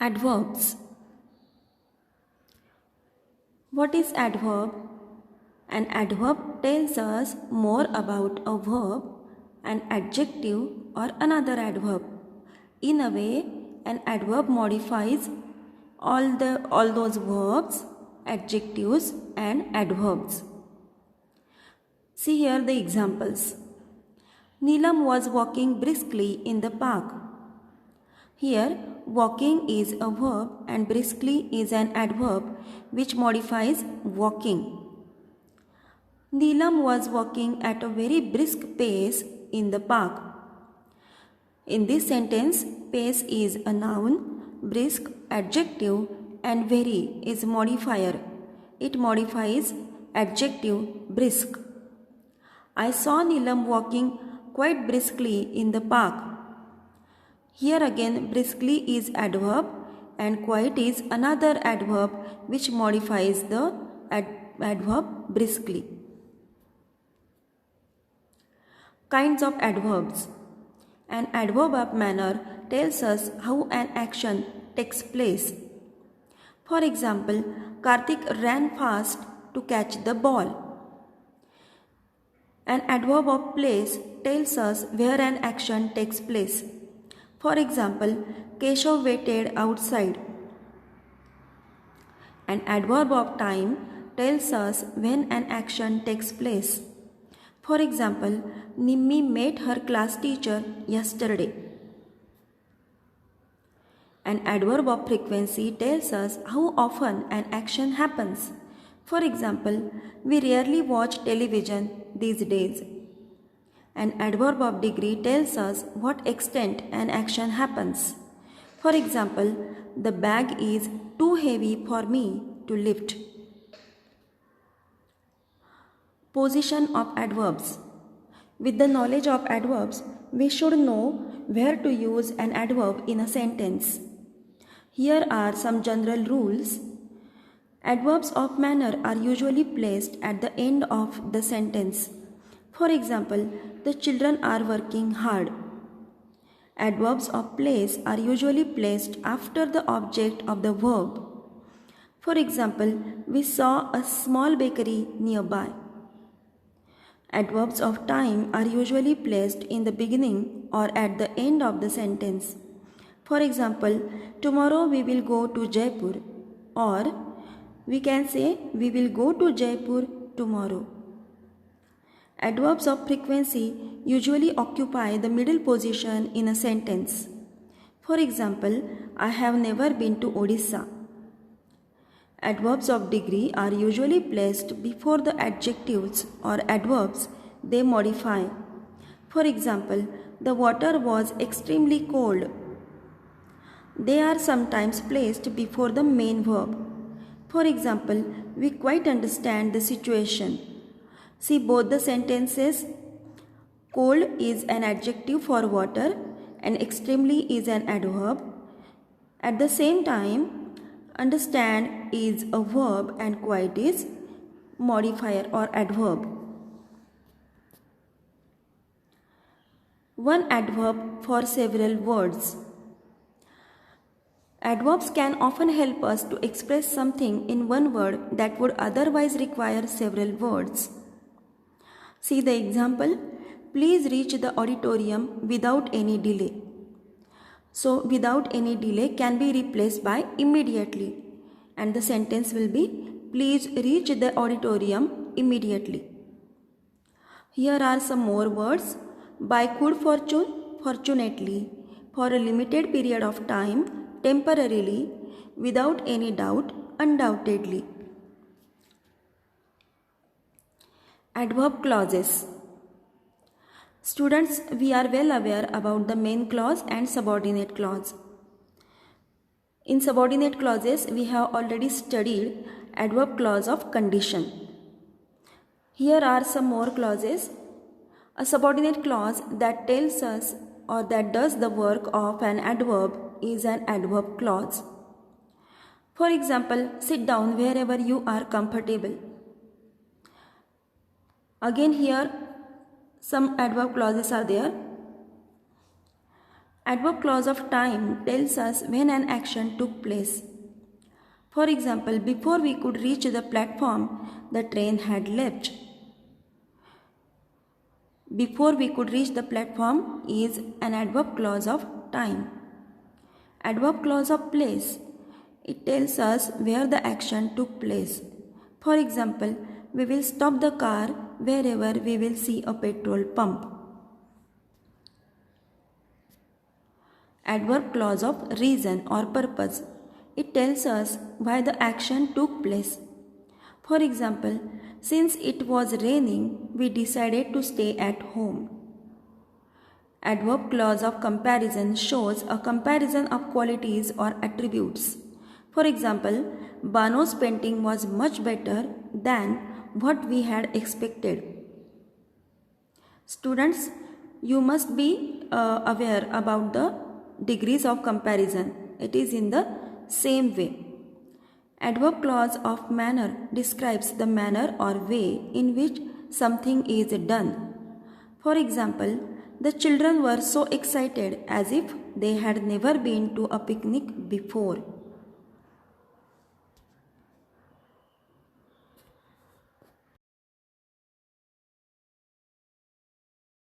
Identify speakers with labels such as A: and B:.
A: Adverbs. What is adverb? An adverb tells us more about a verb, an adjective, or another adverb. In a way, an adverb modifies all those verbs, adjectives, and adverbs. See here the examples. Neelam was walking briskly in the park. Here, walking is a verb and briskly is an adverb which modifies walking. Neelam was walking at a very brisk pace in the park. In this sentence, pace is a noun, brisk adjective, and very is modifier. It modifies adjective brisk. I saw Neelam walking quite briskly in the park. Here again, briskly is adverb and quite is another adverb which modifies the adverb briskly. Kinds of adverbs. An adverb of manner tells us how an action takes place. For example, Karthik ran fast to catch the ball. An adverb of place tells us where an action takes place. For example, Keshav waited outside. An adverb of time tells us when an action takes place. For example, Nimmi met her class teacher yesterday. An adverb of frequency tells us how often an action happens. For example, we rarely watch television these days. An adverb of degree tells us what extent an action happens. For example, the bag is too heavy for me to lift. Position of adverbs. With the knowledge of adverbs, we should know where to use an adverb in a sentence. Here are some general rules. Adverbs of manner are usually placed at the end of the sentence. For example, the children are working hard. Adverbs of place are usually placed after the object of the verb. For example, we saw a small bakery nearby. Adverbs of time are usually placed in the beginning or at the end of the sentence. For example, tomorrow we will go to Jaipur, or we can say we will go to Jaipur tomorrow. Adverbs of frequency usually occupy the middle position in a sentence. For example, I have never been to Odisha. Adverbs of degree are usually placed before the adjectives or adverbs they modify. For example, the water was extremely cold. They are sometimes placed before the main verb. For example, we quite understand the situation. See both the sentences. Cold is an adjective for water and extremely is an adverb. At the same time, understand is a verb and quite is modifier or adverb. One adverb for several words. Adverbs can often help us to express something in one word that would otherwise require several words. See the example. Please reach the auditorium without any delay. So, without any delay can be replaced by immediately, and the sentence will be, please reach the auditorium immediately. Here are some more words. By good fortune, fortunately, for a limited period of time, temporarily, without any doubt, undoubtedly. Adverb clauses. Students, we are well aware about the main clause and subordinate clause. In subordinate clauses, we have already studied adverb clause of condition. Here are some more clauses. A subordinate clause that tells us or that does the work of an adverb is an adverb clause. For example, sit down wherever you are comfortable. Again here some adverb clauses are there. Adverb clause of time tells us when an action took place. For example, before we could reach the platform, the train had left. Before we could reach the platform is an adverb clause of time. Adverb clause of place. It tells us where the action took place. For example, we will stop the car wherever we will see a petrol pump. Adverb clause of reason or purpose. It tells us why the action took place. For example, since it was raining, we decided to stay at home. Adverb clause of comparison shows a comparison of qualities or attributes. For example, Bano's painting was much better than what we had expected. Students, you must be aware about the degrees of comparison. It is in the same way. Adverb clause of manner describes the manner or way in which something is done. For example, the children were so excited as if they had never been to a picnic before.